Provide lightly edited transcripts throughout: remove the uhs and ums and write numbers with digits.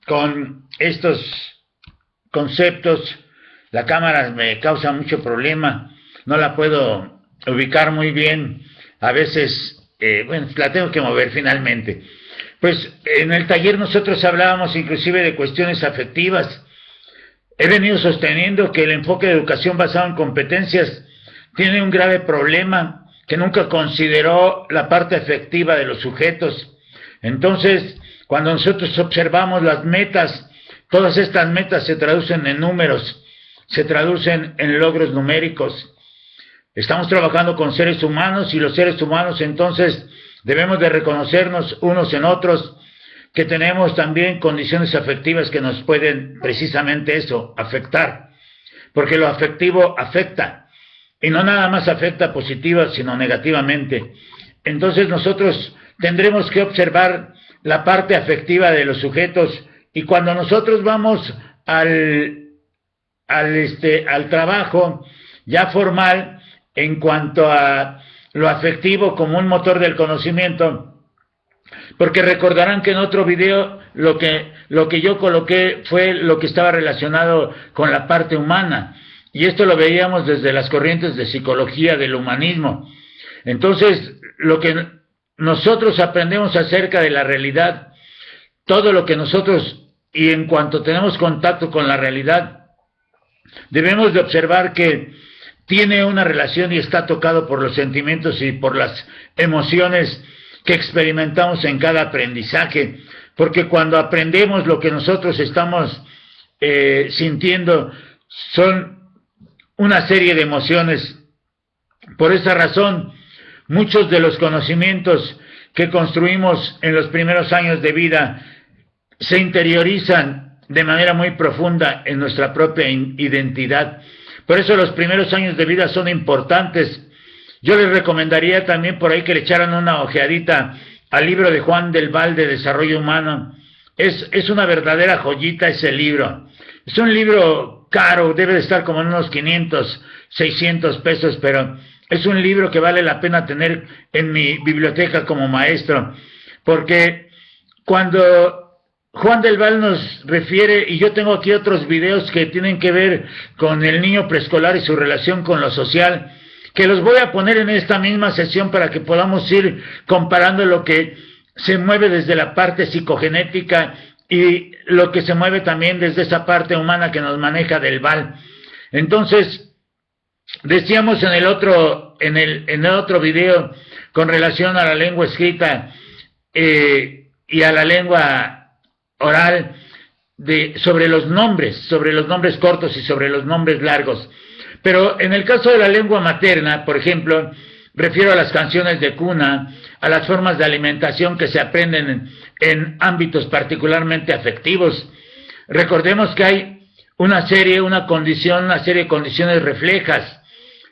con estos conceptos. La cámara me causa mucho problema, no la puedo ubicar muy bien, a veces, bueno, la tengo que mover finalmente. Pues en el taller nosotros hablábamos inclusive de cuestiones afectivas. He venido sosteniendo que el enfoque de educación basado en competencias tiene un grave problema, que nunca consideró la parte afectiva de los sujetos. Entonces, cuando nosotros observamos las metas, todas estas metas se traducen en números, se traducen en logros numéricos. Estamos trabajando con seres humanos y los seres humanos entonces debemos de reconocernos unos en otros, que tenemos también condiciones afectivas que nos pueden precisamente eso, afectar, porque lo afectivo afecta, y no nada más afecta positiva, sino negativamente. Entonces nosotros tendremos que observar la parte afectiva de los sujetos, y cuando nosotros vamos al trabajo ya formal, en cuanto a lo afectivo como un motor del conocimiento, porque recordarán que en otro video lo que yo coloqué fue lo que estaba relacionado con la parte humana, y esto lo veíamos desde las corrientes de psicología del humanismo. Entonces, lo que nosotros aprendemos acerca de la realidad, todo lo que nosotros, y en cuanto tenemos contacto con la realidad, debemos de observar que tiene una relación y está tocado por los sentimientos y por las emociones que experimentamos en cada aprendizaje, porque cuando aprendemos lo que nosotros estamos sintiendo son una serie de emociones. Por esa razón, muchos de los conocimientos que construimos en los primeros años de vida se interiorizan de manera muy profunda en nuestra propia identidad. Por eso los primeros años de vida son importantes. Yo les recomendaría también por ahí que le echaran una ojeadita al libro de Juan del Val de Desarrollo Humano. Es una verdadera joyita ese libro. Es un libro caro, debe de estar como en unos 500, 600 pesos, pero es un libro que vale la pena tener en mi biblioteca como maestro, porque cuando Juan del Val nos refiere, y yo tengo aquí otros videos que tienen que ver con el niño preescolar y su relación con lo social, que los voy a poner en esta misma sesión para que podamos ir comparando lo que se mueve desde la parte psicogenética y lo que se mueve también desde esa parte humana que nos maneja del Val. Entonces, decíamos en el otro video con relación a la lengua escrita y a la lengua oral, sobre los nombres cortos y sobre los nombres largos. Pero en el caso de la lengua materna, por ejemplo, refiero a las canciones de cuna, a las formas de alimentación que se aprenden en ámbitos particularmente afectivos. Recordemos que hay una serie de condiciones reflejas,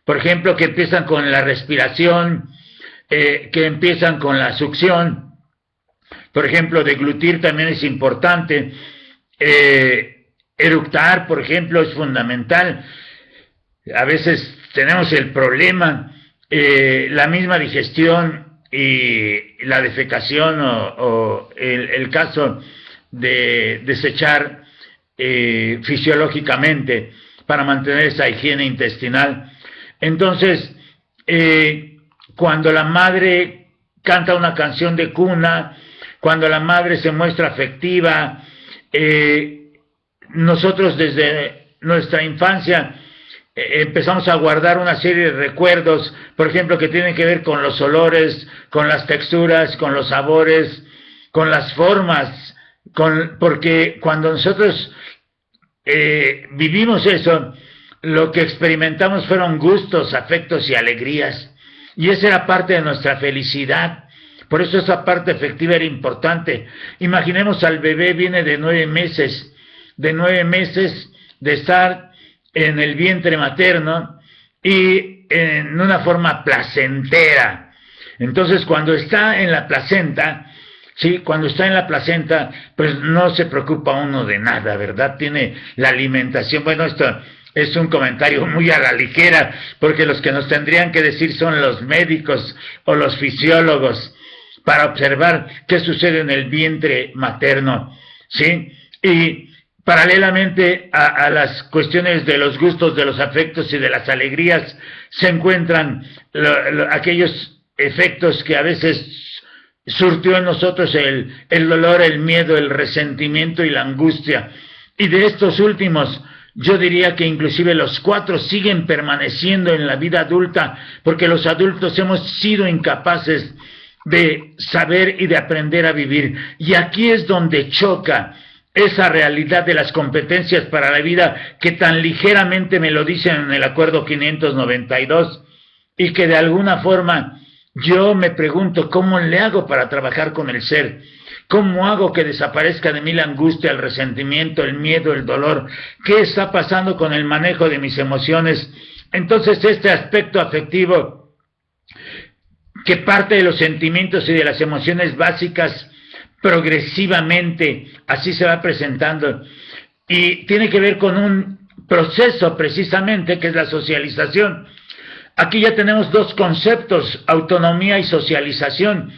por ejemplo, que empiezan con la respiración, que empiezan con la succión. Por ejemplo, deglutir también es importante. Eructar, por ejemplo, es fundamental. A veces tenemos el problema, la misma digestión y la defecación o el caso de desechar fisiológicamente para mantener esa higiene intestinal. Entonces, cuando la madre canta una canción de cuna, cuando la madre se muestra afectiva, nosotros desde nuestra infancia empezamos a guardar una serie de recuerdos, por ejemplo, que tienen que ver con los olores, con las texturas, con los sabores, con las formas, porque cuando nosotros vivimos eso, lo que experimentamos fueron gustos, afectos y alegrías, y esa era parte de nuestra felicidad. Por eso esa parte afectiva era importante. Imaginemos al bebé, viene de 9 meses de estar en el vientre materno y en una forma placentera. Entonces, cuando está en la placenta, pues no se preocupa uno de nada, ¿verdad? Tiene la alimentación. Bueno, esto es un comentario muy a la ligera, porque los que nos tendrían que decir son los médicos o los fisiólogos, para observar qué sucede en el vientre materno, ¿sí? Y paralelamente a las cuestiones de los gustos, de los afectos y de las alegrías, se encuentran aquellos efectos que a veces surtió en nosotros el dolor, el miedo, el resentimiento y la angustia. Y de estos últimos, yo diría que inclusive los 4 siguen permaneciendo en la vida adulta, porque los adultos hemos sido incapaces de saber y de aprender a vivir. Y aquí es donde choca esa realidad de las competencias para la vida, que tan ligeramente me lo dicen en el Acuerdo 592, y que de alguna forma yo me pregunto, ¿cómo le hago para trabajar con el ser? ¿Cómo hago que desaparezca de mí la angustia, el resentimiento, el miedo, el dolor? ¿Qué está pasando con el manejo de mis emociones? Entonces, este aspecto afectivo, que parte de los sentimientos y de las emociones básicas, progresivamente así se va presentando, y tiene que ver con un proceso precisamente que es la socialización. Aquí ya tenemos 2 conceptos, autonomía y socialización,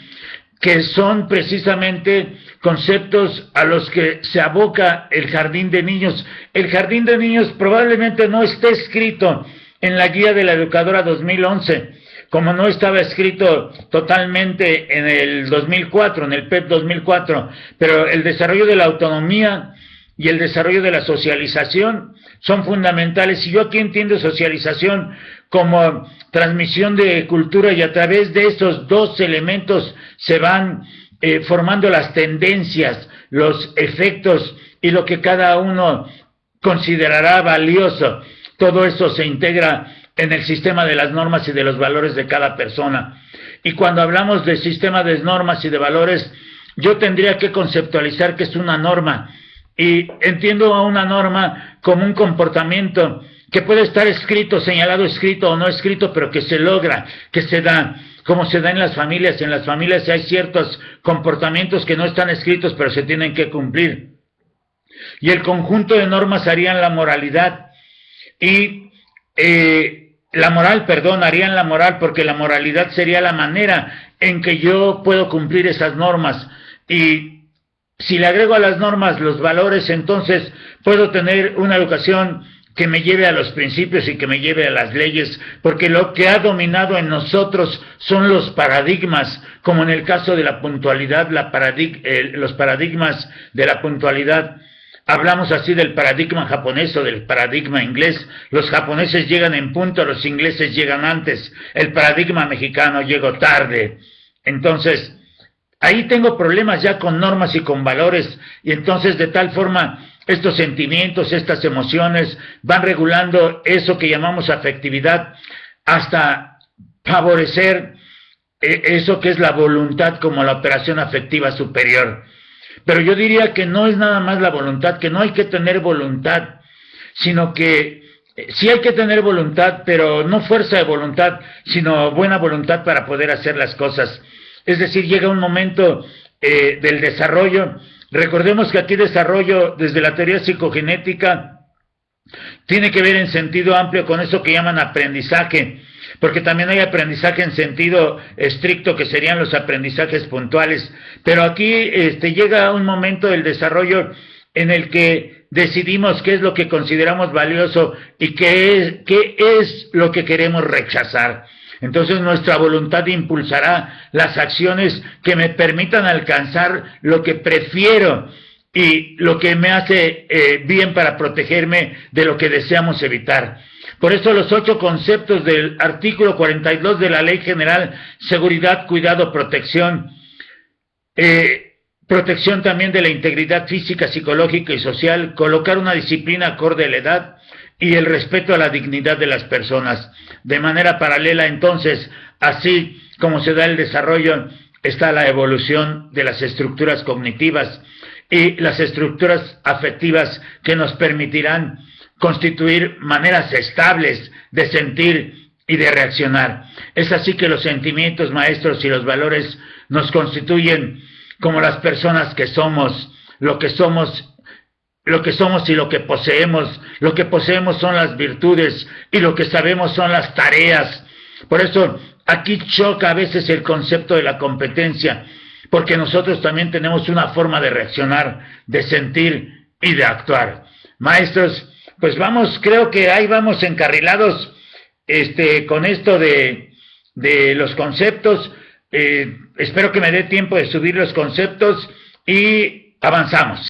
que son precisamente conceptos a los que se aboca el jardín de niños. El jardín de niños probablemente no esté escrito en la guía de la educadora 2011, como no estaba escrito totalmente en el 2004, en el PEP 2004, pero el desarrollo de la autonomía y el desarrollo de la socialización son fundamentales. Y yo aquí entiendo socialización como transmisión de cultura, y a través de estos 2 elementos se van formando las tendencias, los efectos y lo que cada uno considerará valioso. Todo eso se integra en el sistema de las normas y de los valores de cada persona. Y cuando hablamos del sistema de normas y de valores, yo tendría que conceptualizar qué es una norma. Y entiendo a una norma como un comportamiento que puede estar escrito, señalado, escrito o no escrito, pero que se logra, que se da, como se da en las familias. En las familias hay ciertos comportamientos que no están escritos, pero se tienen que cumplir. Y el conjunto de normas harían la moralidad. Y harían la moral, porque la moralidad sería la manera en que yo puedo cumplir esas normas. Y si le agrego a las normas los valores, entonces puedo tener una educación que me lleve a los principios y que me lleve a las leyes, porque lo que ha dominado en nosotros son los paradigmas, como en el caso de la puntualidad, los paradigmas de la puntualidad. Hablamos así del paradigma japonés o del paradigma inglés. Los japoneses llegan en punto, los ingleses llegan antes. El paradigma mexicano, llego tarde. Entonces, ahí tengo problemas ya con normas y con valores, y entonces de tal forma estos sentimientos, estas emociones van regulando eso que llamamos afectividad, hasta favorecer eso que es la voluntad como la operación afectiva superior. Pero yo diría que no es nada más la voluntad, que no hay que tener voluntad, sino que sí hay que tener voluntad, pero no fuerza de voluntad, sino buena voluntad para poder hacer las cosas. Es decir, llega un momento del desarrollo. Recordemos que aquí desarrollo, desde la teoría psicogenética, tiene que ver en sentido amplio con eso que llaman aprendizaje, porque también hay aprendizaje en sentido estricto, que serían los aprendizajes puntuales. Pero aquí llega un momento del desarrollo en el que decidimos qué es lo que consideramos valioso y qué es lo que queremos rechazar. Entonces nuestra voluntad impulsará las acciones que me permitan alcanzar lo que prefiero y lo que me hace bien para protegerme de lo que deseamos evitar. Por eso los 8 conceptos del artículo 42 de la Ley General, seguridad, cuidado, protección, protección también de la integridad física, psicológica y social, colocar una disciplina acorde a la edad y el respeto a la dignidad de las personas. De manera paralela, entonces, así como se da el desarrollo, está la evolución de las estructuras cognitivas y las estructuras afectivas que nos permitirán constituir maneras estables de sentir y de reaccionar. Es así que los sentimientos maestros y los valores nos constituyen como las personas que somos, lo que somos y lo que poseemos. Lo que poseemos son las virtudes y lo que sabemos son las tareas. Por eso aquí choca a veces el concepto de la competencia, porque nosotros también tenemos una forma de reaccionar, de sentir y de actuar. Maestros, pues vamos, creo que ahí vamos encarrilados con esto de los conceptos. Espero que me dé tiempo de subir los conceptos y avanzamos.